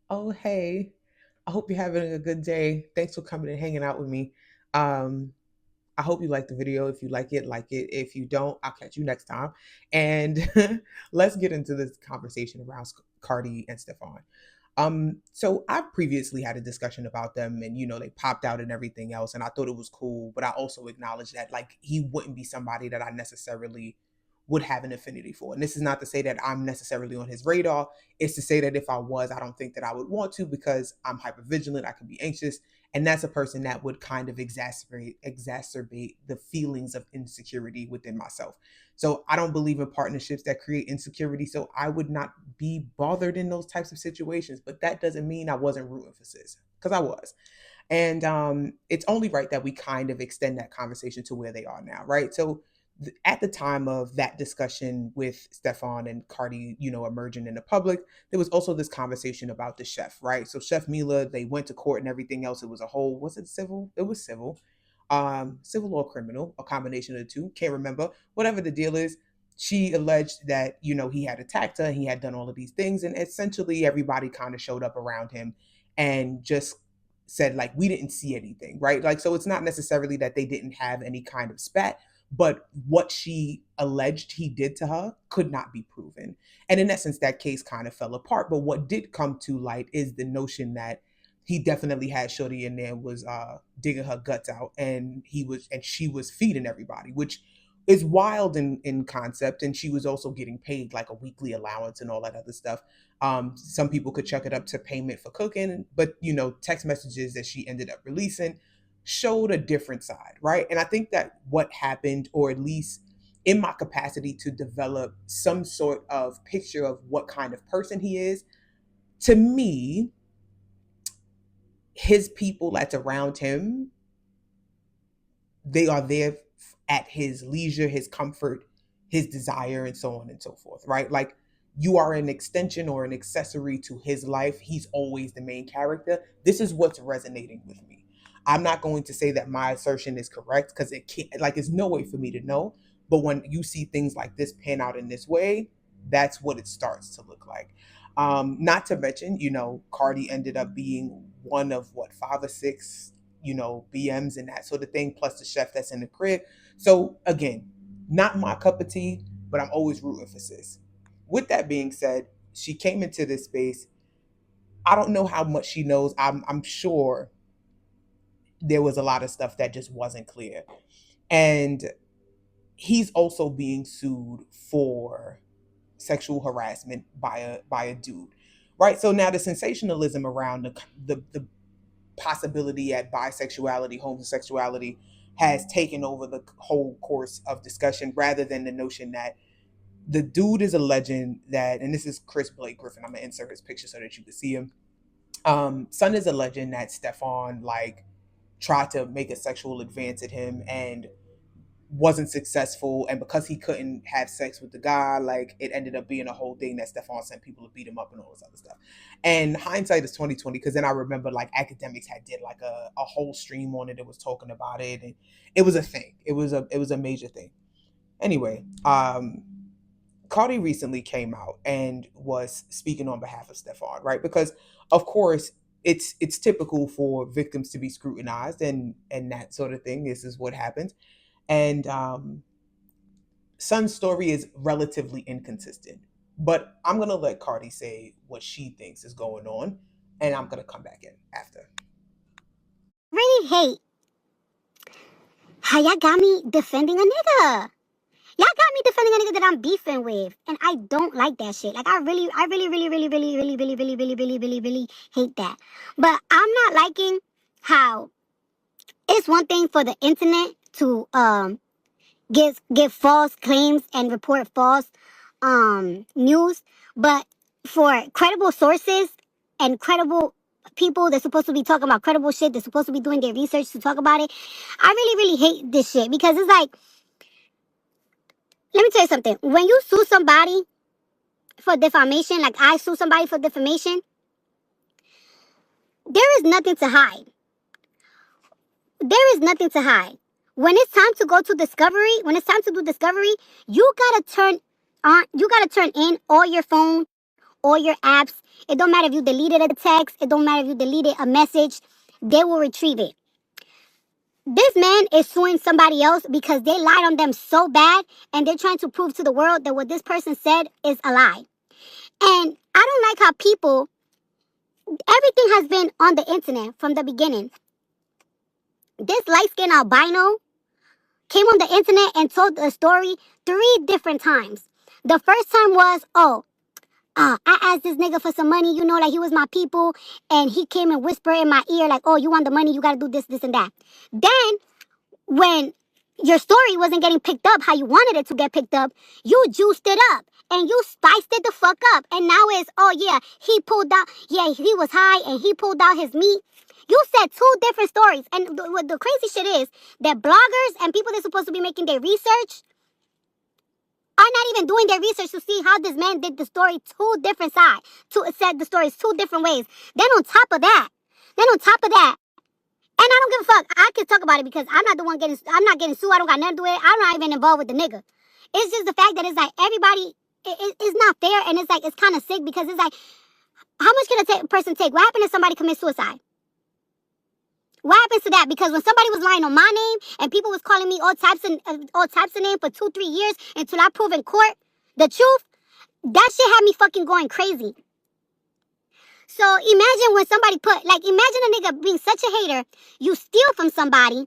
Oh, hey. I hope you're having a good day. Thanks for coming and hanging out with me. Um, I hope you like the video. If you like it, like it. If you don't, I'll catch you next time. And let's get into this conversation around Cardi and Stefon. So I previously had a discussion about them and they popped out and everything else, and I thought it was cool, but I also acknowledged that like he wouldn't be somebody that I necessarily would have an affinity for. And this is not to say that I'm necessarily on his radar. It's to say that if I was, I don't think that I would want to because I'm hyper vigilant, I can be anxious, and that's a person that would kind of exacerbate the feelings of insecurity within myself. So I don't believe in partnerships that create insecurity. So I would not be bothered in those types of situations. But that doesn't mean I wasn't rooting for sis, because I was. And it's only right that we kind of extend that conversation to where they are now, right? So at the time of that discussion with Stefon and Cardi, emerging in the public, there was also this conversation about the chef, right? So Chef Mila, they went to court and everything else. It was a whole, was it civil? It was civil. Civil or criminal, a combination of the two. Can't remember. Whatever the deal is, she alleged that, he had attacked her, he had done all of these things, and essentially everybody kind of showed up around him and just said, like, we didn't see anything, right? Like, so it's not necessarily that they didn't have any kind of spat, but what she alleged he did to her could not be proven. And in essence, that case kind of fell apart. But what did come to light is the notion that he definitely had Shorty in there, was digging her guts out, and she was feeding everybody, which is wild in concept. And she was also getting paid like a weekly allowance and all that other stuff. Some people could chuck it up to payment for cooking, but text messages that she ended up releasing showed a different side, right? And I think that what happened, or at least in my capacity to develop some sort of picture of what kind of person he is, to me, his people that's around him, they are there at his leisure, his comfort, his desire, and so on and so forth, right? Like, you are an extension or an accessory to his life. He's always the main character. This is what's resonating with me. I'm not going to say that my assertion is correct because it can't, like, it's no way for me to know. But when you see things like this pan out in this way, that's what it starts to look like. Not to mention, Cardi ended up being one of what, 5 or 6, BMs and that sort of thing, plus the chef that's in the crib. So again, not my cup of tea, but I'm always rooting for sis. With that being said, she came into this space. I don't know how much she knows. I'm sure there was a lot of stuff that just wasn't clear. And he's also being sued for sexual harassment by a dude. Right? So now the sensationalism around the possibility at bisexuality, homosexuality has taken over the whole course of discussion, rather than the notion that the dude is a legend, that, and this is Chris Blake Griffin, I'm gonna insert his picture so that you can see him. Son is a legend that Stefon like tried to make a sexual advance at him and wasn't successful, and because he couldn't have sex with the guy, like, it ended up being a whole thing that Stefon sent people to beat him up and all this other stuff. And hindsight is 2020, because then I remember like academics had did like a whole stream on it. It was talking about it, and it was a thing. It was a major thing. Anyway, Cardi recently came out and was speaking on behalf of Stefon, right? Because of course it's typical for victims to be scrutinized and that sort of thing. This is what happens. And Sun's story is relatively inconsistent. But I'm gonna let Cardi say what she thinks is going on, and I'm gonna come back in after. Really hate how y'all got me defending a nigga. Y'all got me defending a nigga that I'm beefing with. And I don't like that shit. Like, I really hate that. But I'm not liking how it's one thing for the internet to give false claims and report false news, but for credible sources and credible people that's supposed to be talking about credible shit, that's supposed to be doing their research to talk about it, I really hate this shit. Because it's like, let me tell you something. When you sue somebody for defamation, like I sue somebody for defamation, there is nothing to hide. There is nothing to hide. When it's time to go to discovery, when it's time to do discovery, you gotta turn in all your phone all your apps. It don't matter if you deleted a text. It don't matter if you deleted a message. They will retrieve it. This man is suing somebody else because they lied on them so bad, and they're trying to prove to the world that what this person said is a lie. And I don't like how people, everything has been on the internet from the beginning. This light-skinned albino came on the internet and told the story 3 different times. The first time was, I asked this nigga for some money, like he was my people, and he came and whispered in my ear, like, oh, you want the money, you gotta do this, this, and that. Then, when your story wasn't getting picked up how you wanted it to get picked up, you juiced it up and you spiced it the fuck up. And now it's, oh yeah, he pulled out, yeah, he was high and he pulled out his meat. You said 2 different stories. And the crazy shit is that bloggers and people that's supposed to be making their research are not even doing their research to see how this man did the story 2 different sides, said the stories 2 different ways. Then on top of that, and I don't give a fuck. I can talk about it because I'm not the one getting. I'm not getting sued. I don't got nothing to do with it. I'm not even involved with the nigga. It's just the fact that it's like everybody. It's not fair, and it's like it's kind of sick because it's like, how much can a person take? What happened if somebody commits suicide? What happens to that? Because when somebody was lying on my name and people was calling me all types of names for 2-3 years until I prove in court the truth, that shit had me fucking going crazy. So imagine when somebody imagine a nigga being such a hater, you steal from somebody.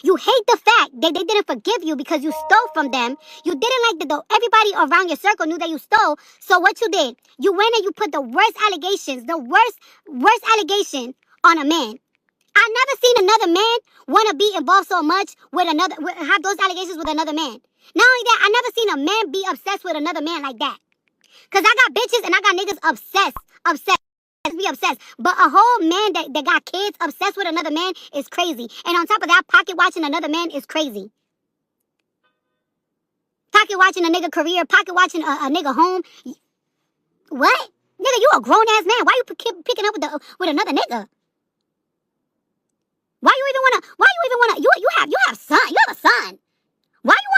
You hate the fact that they didn't forgive you because you stole from them. You didn't like that everybody around your circle knew that you stole. So what you did, you went and you put the worst allegations, the worst allegation on a man. I never seen another man want to be involved so much with have those allegations with another man. Not only that, I never seen a man be obsessed with another man like that. Cause I got bitches and I got niggas obsessed. Be obsessed. But a whole man that got kids obsessed with another man is crazy. And on top of that, pocket watching another man is crazy. Pocket watching a nigga career, pocket watching a nigga home. What? Nigga, you a grown ass man. Why you keep picking up with another nigga? Why you even wanna you have a son. Why you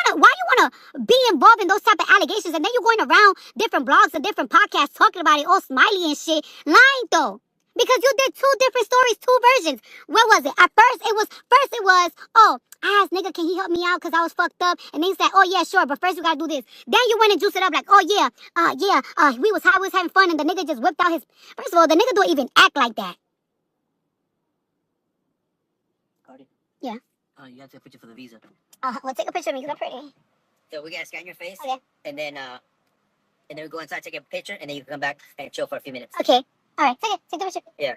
wanna be involved in those type of allegations and then you're going around different blogs and different podcasts talking about it all smiley and shit, lying though. Because you did 2 different stories, 2 versions. What was it? At first it was, oh, I asked nigga, can he help me out because I was fucked up? And then he said, oh yeah, sure, but first we gotta do this. Then you went and juiced it up like, oh yeah, we was having fun and the nigga just whipped out his. First of all, the nigga don't even act like that. Cardi? Yeah. You have to take a picture for the visa. Well, take a picture of me because I'm pretty. So we gotta scan your face. Okay. And then we go inside, take a picture, and then you can come back and chill for a few minutes. Okay. All right. Take the picture. Yeah.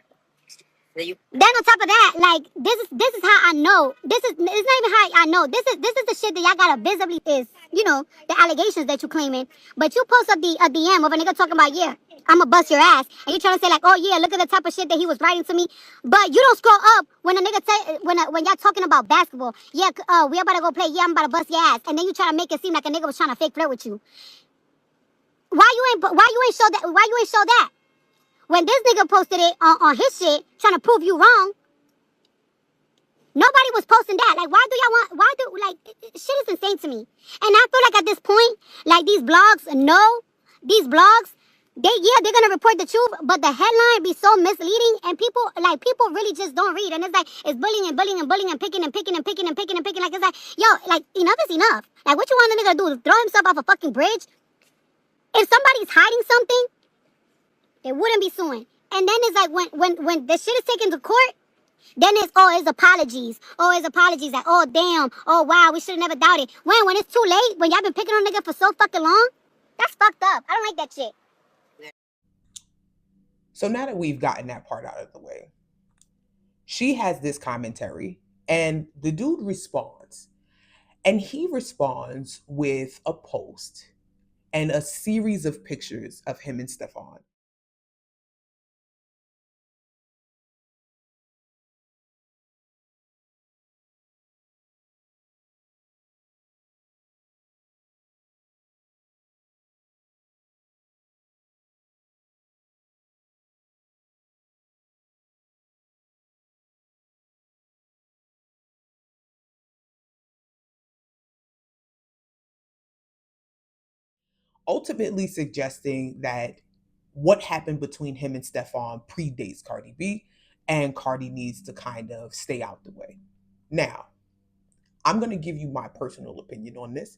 Then on top of that, like this is how I know. It's not even how I know. This is the shit that y'all gotta visibly is the allegations that you claiming. But you post up a DM of a nigga talking about I'ma bust your ass, and you trying to say like, oh yeah, look at the type of shit that he was writing to me. But you don't scroll up when a nigga say when y'all talking about basketball. Yeah, we about to go play. Yeah, I'm about to bust your ass, and then you try to make it seem like a nigga was trying to fake flirt with you. Why you ain't show that? Why you ain't show that? When this nigga posted it on his shit, trying to prove you wrong, nobody was posting that. Like, shit is insane to me. And I feel like at this point, like these blogs, they're gonna report the truth, but the headline be so misleading, and people really just don't read. And it's like, it's bullying and bullying and bullying and picking and picking and picking and picking and picking. Like, it's like, yo, like, enough is enough. Like, what you want the nigga to do? Throw himself off a fucking bridge? If somebody's hiding something, they wouldn't be suing. And then it's like when the shit is taken to court, then it's apologies. Oh, it's apologies. Like, oh damn. Oh wow, we should have never doubted. When it's too late, when y'all been picking on nigga for so fucking long, that's fucked up. I don't like that shit. So now that we've gotten that part out of the way, she has this commentary and the dude responds. And he responds with a post and a series of pictures of him and Steffon. Ultimately suggesting that what happened between him and Stefon predates Cardi B, and Cardi needs to kind of stay out the way. Now, I'm going to give you my personal opinion on this.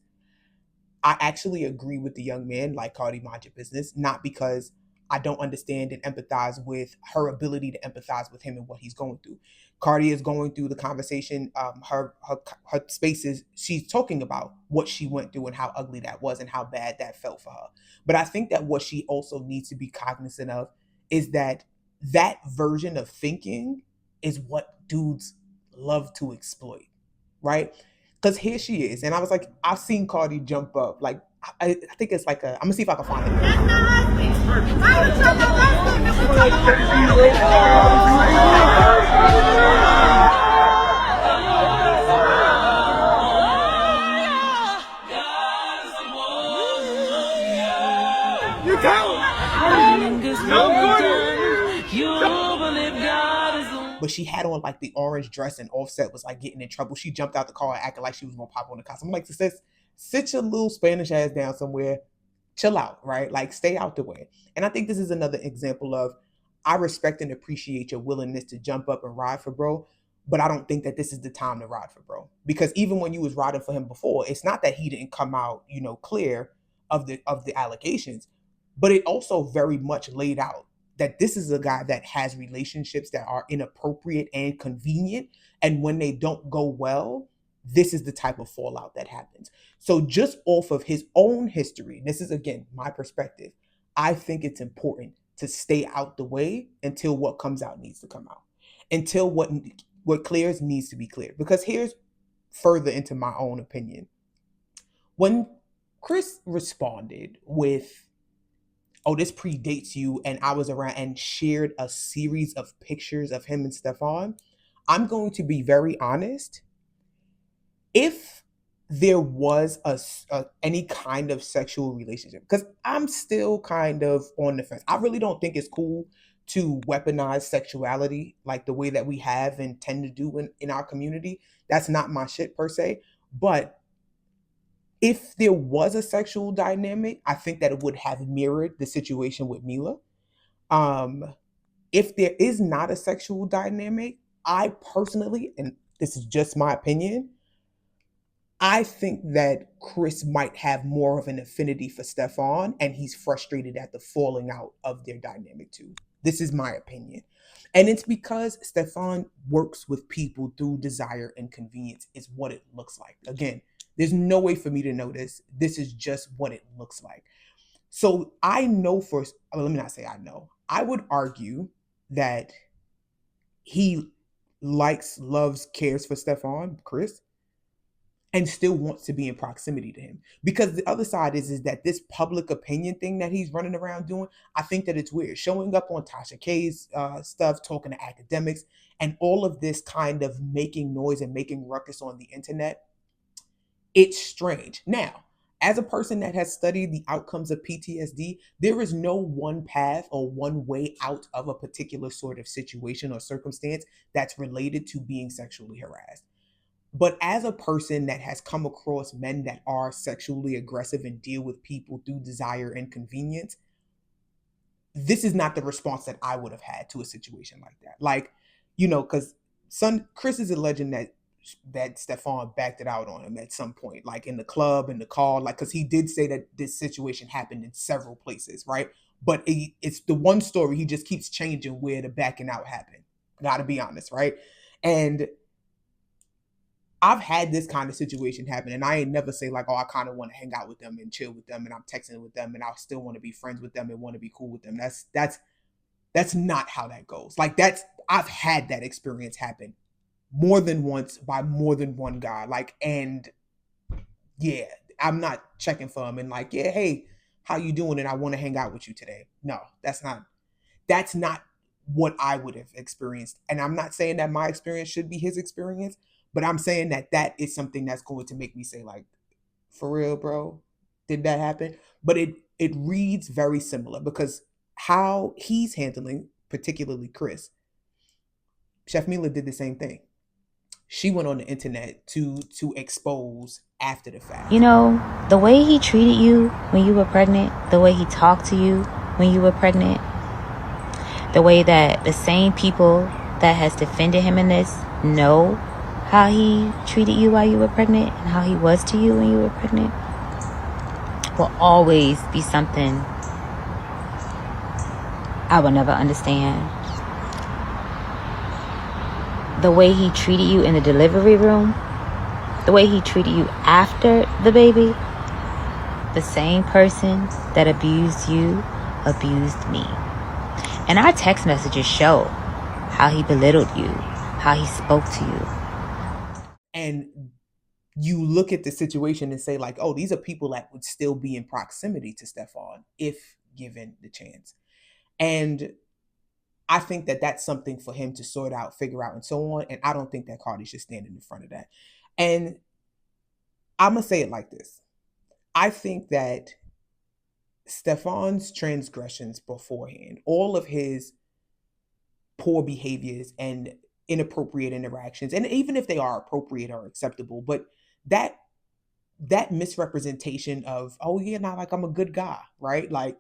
I actually agree with the young man, like Cardi, mind your business, not because I don't understand and empathize with her ability to empathize with him and what he's going through. Cardi is going through the conversation, her spaces. She's talking about what she went through and how ugly that was and how bad that felt for her. But I think that what she also needs to be cognizant of is that that version of thinking is what dudes love to exploit, right? Because here she is, and I was like, I've seen Cardi jump up. Like, I think it's like a. I'm gonna see if I can find it. You tell but she had on like the orange dress, and Offset was like getting in trouble. She jumped out the car acting like she was gonna pop on the costume. I'm like, sis, sit your little Spanish ass down somewhere, chill out, right? Like, stay out the way. And I think this is another example of I respect and appreciate your willingness to jump up and ride for bro, but I don't think that this is the time to ride for bro. Because even when you was riding for him before, it's not that he didn't come out, clear of the allegations, but it also very much laid out that this is a guy that has relationships that are inappropriate and convenient. And when they don't go well, this is the type of fallout that happens. So, just off of his own history, this is again my perspective, I think it's important to stay out the way until what comes out needs to come out, until what clears needs to be cleared. Because here's further into my own opinion. When Chris responded with, "Oh, this predates you," and I was around and shared a series of pictures of him and Stefon, I'm going to be very honest. If there was any kind of sexual relationship, because I'm still kind of on the fence. I really don't think it's cool to weaponize sexuality like the way that we have and tend to do in our community. That's not my shit per se. But if there was a sexual dynamic, I think that it would have mirrored the situation with Mila. If there is not a sexual dynamic, I personally, and this is just my opinion, I think that Chris might have more of an affinity for Stefon, and he's frustrated at the falling out of their dynamic too. This is my opinion. And it's because Stefon works with people through desire and convenience, is what it looks like. Again, there's no way for me to know this. This is just what it looks like. So I know let me not say I know. I would argue that he likes, loves, cares for Stefon, Chris, and still wants to be in proximity to him. Because the other side is that this public opinion thing that he's running around doing, I think that it's weird. Showing up on Tasha K's stuff, talking to academics, and all of this kind of making noise and making ruckus on the internet, it's strange. Now, as a person that has studied the outcomes of PTSD, there is no one path or one way out of a particular sort of situation or circumstance that's related to being sexually harassed. But as a person that has come across men that are sexually aggressive and deal with people through desire and convenience, this is not the response that I would have had to a situation like that. Like, because Chris is alleging that Stefon backed it out on him at some point, like in the club, in the car, like, because he did say that this situation happened in several places, right? But it's the one story, he just keeps changing where the backing out happened. Gotta be honest, right? And I've had this kind of situation happen, and I ain't never say like, "Oh, I kind of want to hang out with them and chill with them, and I'm texting with them, and I still want to be friends with them and want to be cool with them." That's not how that goes. Like, I've had that experience happen more than once by more than one guy. Like, and yeah, I'm not checking for them and like, "Yeah, hey, how you doing? And I want to hang out with you today." No, that's not what I would have experienced. And I'm not saying that my experience should be his experience, but I'm saying that is something that's going to make me say, like, "For real, bro, did that happen?" But it reads very similar because how he's handling, particularly Chris, Chef Mila did the same thing. She went on the internet to expose after the fact. The way he treated you when you were pregnant, the way he talked to you, when you were pregnant? The way that the same people that has defended him in this know how he treated you while you were pregnant and how he was to you when you were pregnant will always be something I will never understand. The way he treated you in the delivery room, the way he treated you after the baby, the same person that abused you abused me. And our text messages show how he belittled you, how he spoke to you. And you look at the situation and say like, oh, these are people that would still be in proximity to Steffon if given the chance. And I think that that's something for him to sort out, figure out, and so on. And I don't think that Cardi should stand in front of that. And I'm going to say it like this. I think that Steffon's transgressions beforehand, all of his poor behaviors and inappropriate interactions, and even if they are appropriate or acceptable, but that misrepresentation of, oh yeah, not like I'm a good guy, right? Like,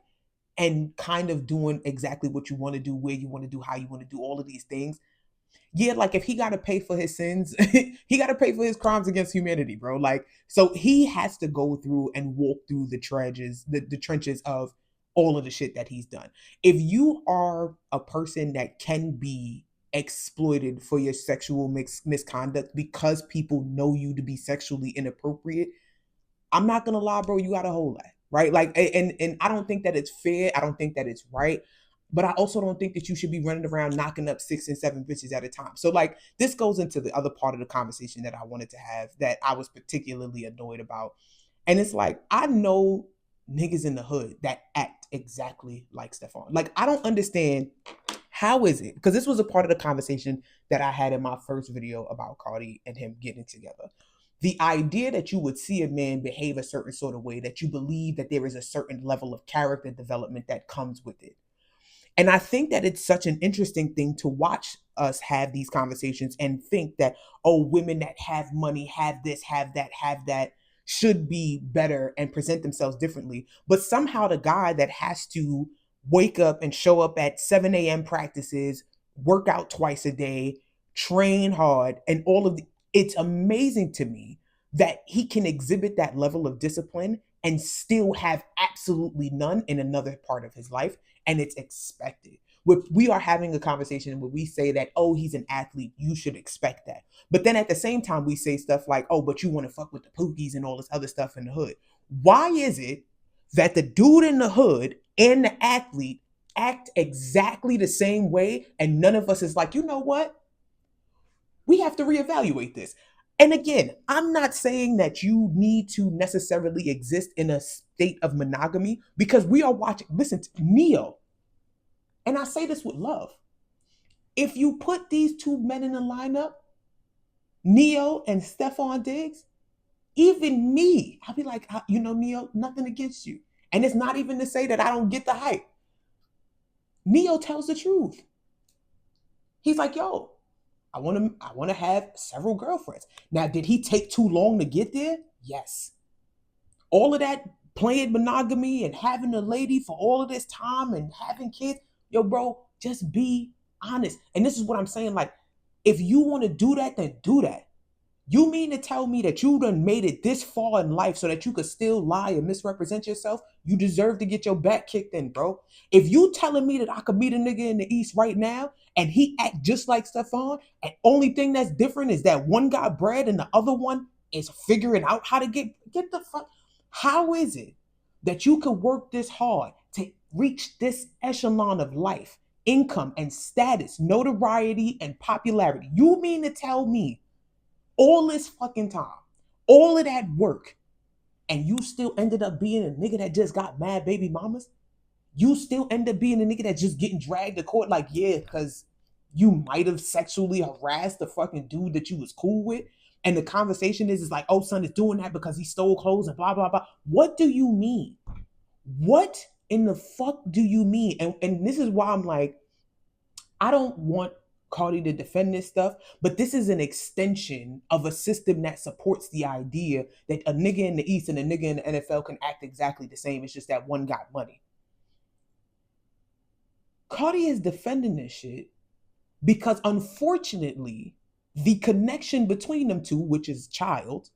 and kind of doing exactly what you want to do, where you want to do, how you want to do all of these things. Yeah, like if he got to pay for his sins, he got to pay for his crimes against humanity, bro. Like, so he has to go through and walk through the trenches, the trenches of all of the shit that he's done. If you are a person that can be exploited for your sexual misconduct because people know you to be sexually inappropriate, I'm not gonna lie, bro, you got a whole lot, right? Like, and I don't think that it's fair. I don't think that it's right. But I also don't think that you should be running around knocking up 6 and 7 bitches at a time. So like this goes into the other part of the conversation that I wanted to have that I was particularly annoyed about. And it's like, I know niggas in the hood that act exactly like Stefon. Like, I don't understand how is it? Because this was a part of the conversation that I had in my first video about Cardi and him getting together. The idea that you would see a man behave a certain sort of way, that you believe that there is a certain level of character development that comes with it. And I think that it's such an interesting thing to watch us have these conversations and think that, oh, women that have money, have this, have that, should be better and present themselves differently. But somehow the guy that has to wake up and show up at 7 a.m. practices, work out twice a day, train hard, and all of the, it's amazing to me that he can exhibit that level of discipline and still have absolutely none in another part of his life, and it's expected. We are having a conversation where we say that, oh, he's an athlete, you should expect that. But then at the same time, we say stuff like, oh, but you want to fuck with the pookies and all this other stuff in the hood. Why is it that the dude in the hood and the athlete act exactly the same way, and none of us is like, you know what? We have to reevaluate this. And again, I'm not saying that you need to necessarily exist in a state of monogamy, because we are watching, listen to Neo, and I say this with love. If you put these two men in a lineup, Neo and Stefon Diggs, even me, I'll be like, you know, Neo, nothing against you. And it's not even to say that I don't get the hype. Neo tells the truth. He's like, yo, I want to have several girlfriends. Now, did he take too long to get there? Yes. All of that playing monogamy and having a lady for all of this time and having kids, yo, bro, just be honest. And this is what I'm saying. Like, if you want to do that, then do that. You mean to tell me that you done made it this far in life so that you could still lie and misrepresent yourself? You deserve to get your back kicked in, bro. If you telling me that I could meet a nigga in the East right now and he act just like Stefon, and only thing that's different is that one got bread and the other one is figuring out how to get the fuck. How is it that you could work this hard to reach this echelon of life, income and status, notoriety and popularity? You mean to tell me all this fucking time, all of that work, and you still ended up being a nigga that just got mad baby mamas? You still end up being a nigga that's just getting dragged to court, like, yeah, because you might have sexually harassed the fucking dude that you was cool with. And the conversation is like, oh, son is doing that because he stole clothes and blah, blah, blah. What do you mean? What in the fuck do you mean? And this is why I'm like, I don't want Cardi to defend this stuff, but this is an extension of a system that supports the idea that a nigga in the East and a nigga in the NFL can act exactly the same. It's just that one got money. Cardi is defending this shit because unfortunately, the connection between them two, which is child,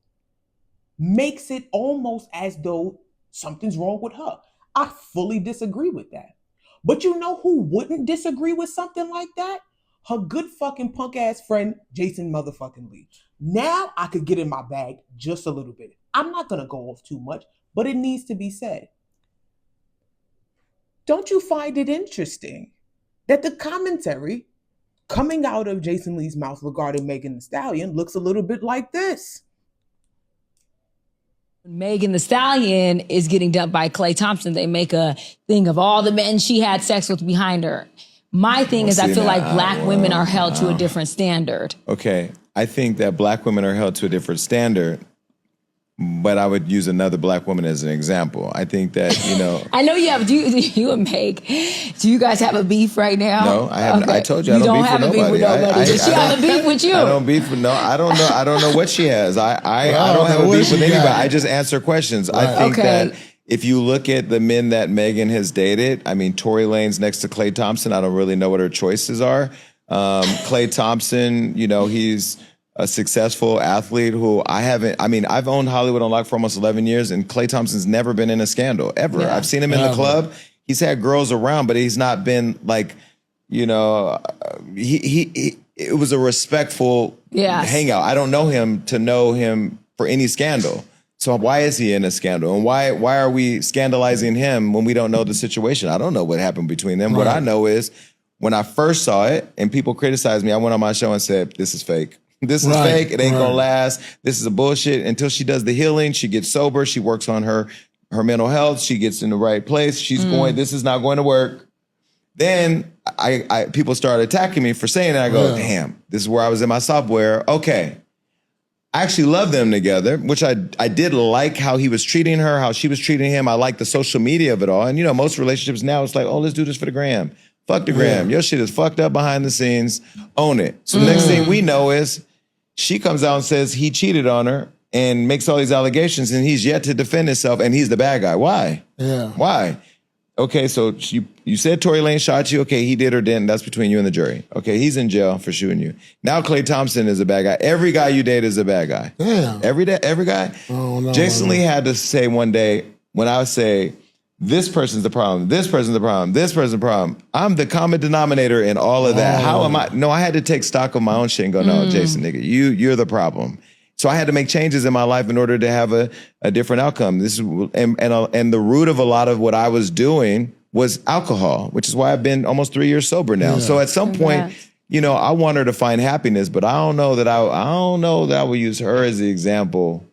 makes it almost as though something's wrong with her. I fully disagree with that. But you know who wouldn't disagree with something like that? Her good fucking punk ass friend, Jason motherfucking Lee. Now I could get in my bag just a little bit. I'm not gonna go off too much, but it needs to be said. Don't you find it interesting that the commentary coming out of Jason Lee's mouth regarding Megan Thee Stallion looks a little bit like this? Megan Thee Stallion is getting dumped by Klay Thompson. They make a thing of all the men she had sex with behind her. My thing is, I feel like black women are held to a different standard. Okay, I think that black women are held to a different standard, but I would use another black woman as an example. I think that, I know you have. Do you and Meg? Do you guys have a beef right now? No, I haven't. Okay. I told you, I don't have a beef with nobody. Does she have a beef with you? I don't beef with no. I don't know. I don't know what she has. I don't have a beef with anybody. I just answer questions. Right. I think that if you look at the men that Megan has dated, I mean, Tory Lane's next to Klay Thompson. I don't really know what her choices are. Klay Thompson, he's a successful athlete who I've owned Hollywood Unlocked for almost 11 years, and Klay Thompson's never been in a scandal, ever. Yeah, I've seen him in the club. He's had girls around, but he's not been like, it was a respectful hangout. I don't know him to know him for any scandal. So why is he in a scandal? And why are we scandalizing him when we don't know the situation? I don't know what happened between them. Right. What I know is when I first saw it and people criticized me, I went on my show and said, this is fake. This is fake. It ain't gonna last. This is a bullshit. Until she does the healing, she gets sober. She works on her mental health. She gets in the right place. She's going, this is not going to work. Then people started attacking me for saying that. I go, damn, this is where I was in my software. Okay. I actually love them together, which I did like how he was treating her, how she was treating him. I like the social media of it all. And most relationships now, it's like, oh, let's do this for the gram. Fuck the gram. Your shit is fucked up behind the scenes. Own it. So the next thing we know is she comes out and says he cheated on her and makes all these allegations, and he's yet to defend himself, and he's the bad guy. Why? Yeah. Why? Okay, so you said Tory Lane shot you. Okay, he did or didn't. That's between you and the jury. Okay, he's in jail for shooting you. Now Klay Thompson is a bad guy. Every guy you date is a bad guy. Damn. Every guy. Oh, no, Jason Lee had to say one day, when I would say, this person's the problem, this person's the problem, this person's the problem, I'm the common denominator in all of that. How am I? No, I had to take stock of my own shit and go, no, Jason, nigga, you're the problem. So I had to make changes in my life in order to have a different outcome. This is and the root of a lot of what I was doing was alcohol, which is why I've been almost 3 years sober now. Yeah. So at some point, I want her to find happiness, but I don't know that I would use her as the example.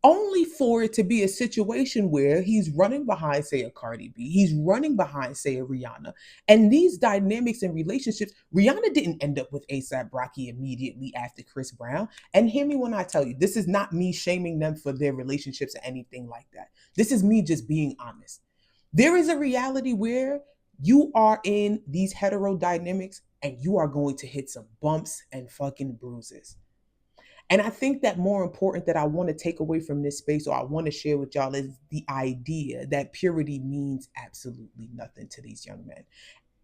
Only for it to be a situation where he's running behind, say, a Cardi B, he's running behind, say, a Rihanna, and these dynamics and relationships. Rihanna didn't end up with A$AP Rocky immediately after Chris Brown. And hear me when I tell you, this is not me shaming them for their relationships or anything like that. This is me just being honest. There is a reality where you are in these hetero dynamics and you are going to hit some bumps and fucking bruises. And I think that more important that I want to take away from this space, or I want to share with y'all, is the idea that purity means absolutely nothing to these young men.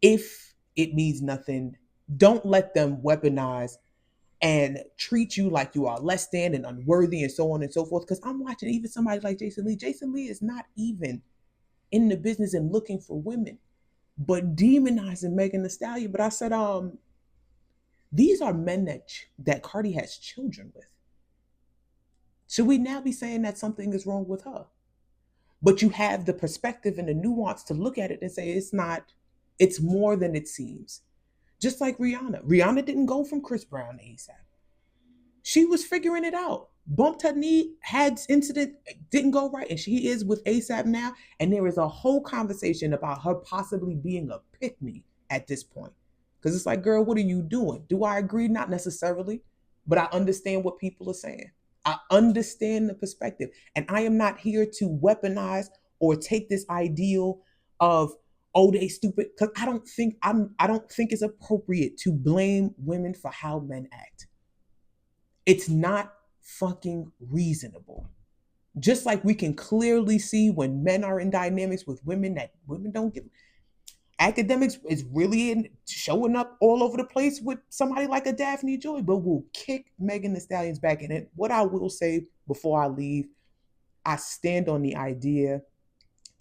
If it means nothing, don't let them weaponize and treat you like you are less than and unworthy and so on and so forth. Because I'm watching even somebody like Jason Lee. Jason Lee is not even in the business and looking for women, but demonizing Megan Thee Stallion. But I said, these are men that Cardi has children with. Should we now be saying that something is wrong with her? But you have the perspective and the nuance to look at it and say it's more than it seems. Just like Rihanna. Rihanna didn't go from Chris Brown to A$AP. She was figuring it out. Bumped her knee, had incident, didn't go right, and she is with A$AP now. And there is a whole conversation about her possibly being a pick-me at this point. Because it's like, girl, what are you doing? Do I agree? Not necessarily, but I understand what people are saying. I understand the perspective. And I am not here to weaponize or take this ideal of, oh, they stupid. Because I don't think it's appropriate to blame women for how men act. It's not fucking reasonable. Just like we can clearly see when men are in dynamics with women that women don't give. Academics is really showing up all over the place with somebody like a Daphne Joy, but will kick Megan Thee Stallion's back in it. What I will say before I leave, I stand on the idea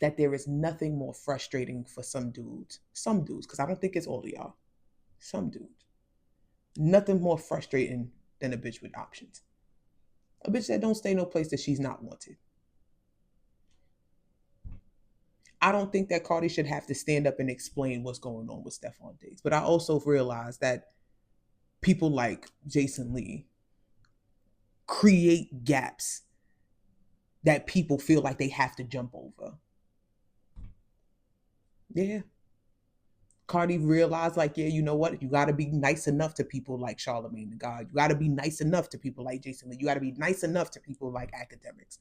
that there is nothing more frustrating for some dudes, because I don't think it's all of y'all, some dudes, nothing more frustrating than a bitch with options. A bitch that don't stay no place that she's not wanted. I don't think that Cardi should have to stand up and explain what's going on with Steffon Diggs. But I also realize that people like Jason Lee create gaps that people feel like they have to jump over. Yeah. Cardi realized, like, yeah, you know what? You got to be nice enough to people like Charlemagne the God. You got to be nice enough to people like Jason Lee. You got to be nice enough to people like academics.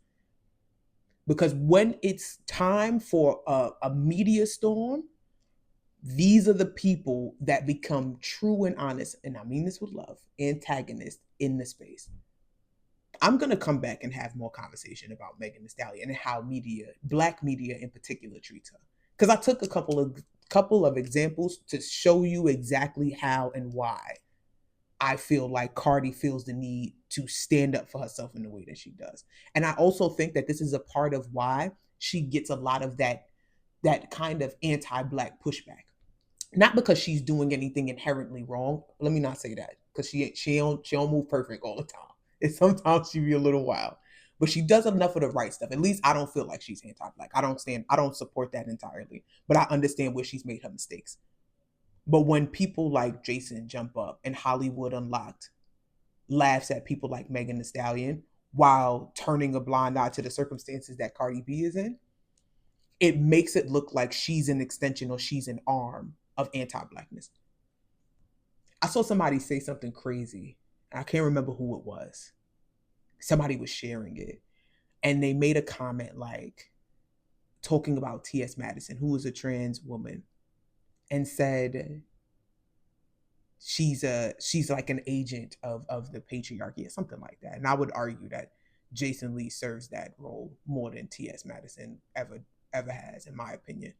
Because when it's time for a media storm, these are the people that become true and honest, and I mean this with love, antagonists in the space. I'm gonna come back and have more conversation about Megan Thee Stallion and how media, black media in particular, treats her. Because I took a couple of examples to show you exactly how and why I feel like Cardi feels the need to stand up for herself in the way that she does. And I also think that this is a part of why she gets a lot of that kind of anti-black pushback. Not because she's doing anything inherently wrong. Let me not say that, because she don't move perfect all the time. And sometimes she be a little wild. But she does enough of the right stuff. At least I don't feel like she's anti-black. I don't support that entirely. But I understand where she's made her mistakes. But when people like Jason jump up and Hollywood Unlocked laughs at people like Megan Thee Stallion while turning a blind eye to the circumstances that Cardi B is in, it makes it look like she's an extension or she's an arm of anti-blackness. I saw somebody say something crazy. I can't remember who it was. Somebody was sharing it, and they made a comment like talking about T.S. Madison, who was a trans woman, and said she's like an agent of the patriarchy or something like that. And I would argue that Jason Lee serves that role more than T.S. Madison ever has, in my opinion.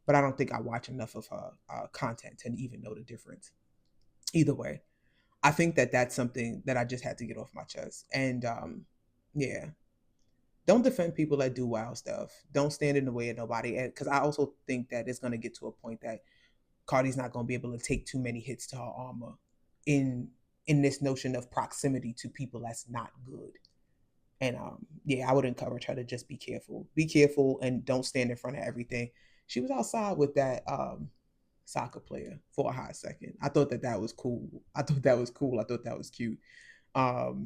But I don't think I watch enough of her content to even know the difference. Either way, I think that that's something that I just had to get off my chest. And yeah, don't defend people that do wild stuff. Don't stand in the way of nobody. And because I also think that it's going to get to a point that Cardi's not going to be able to take too many hits to her armor in this notion of proximity to people that's not good. And yeah, I would encourage her to just be careful. Be careful and don't stand in front of everything. She was outside with that soccer player for a hot second. I thought that that was cool. I thought that was cool. I thought that was cute.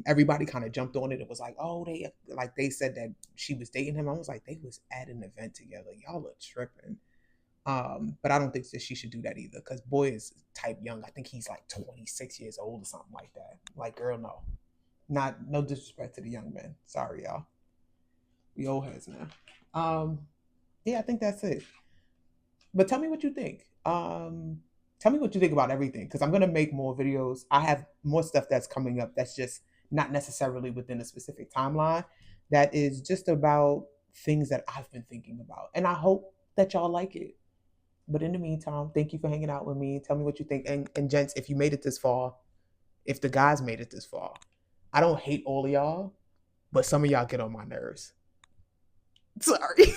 Everybody kind of jumped on it. It was like, oh, they said that she was dating him. I was like, they was at an event together. Y'all are tripping. But I don't think that she should do that either, because boy is type young. I think he's like 26 years old or something like that. Like, girl, no. Not no disrespect to the young men. Sorry, y'all. We old heads now. Yeah, I think that's it. But tell me what you think. Tell me what you think about everything, because I'm gonna make more videos. I have more stuff that's coming up that's just not necessarily within a specific timeline. That is just about things that I've been thinking about, and I hope that y'all like it. But in the meantime, thank you for hanging out with me. Tell me what you think, and gents, if you made it this far, if the guys made it this far, I don't hate all of y'all, but some of y'all get on my nerves. Sorry.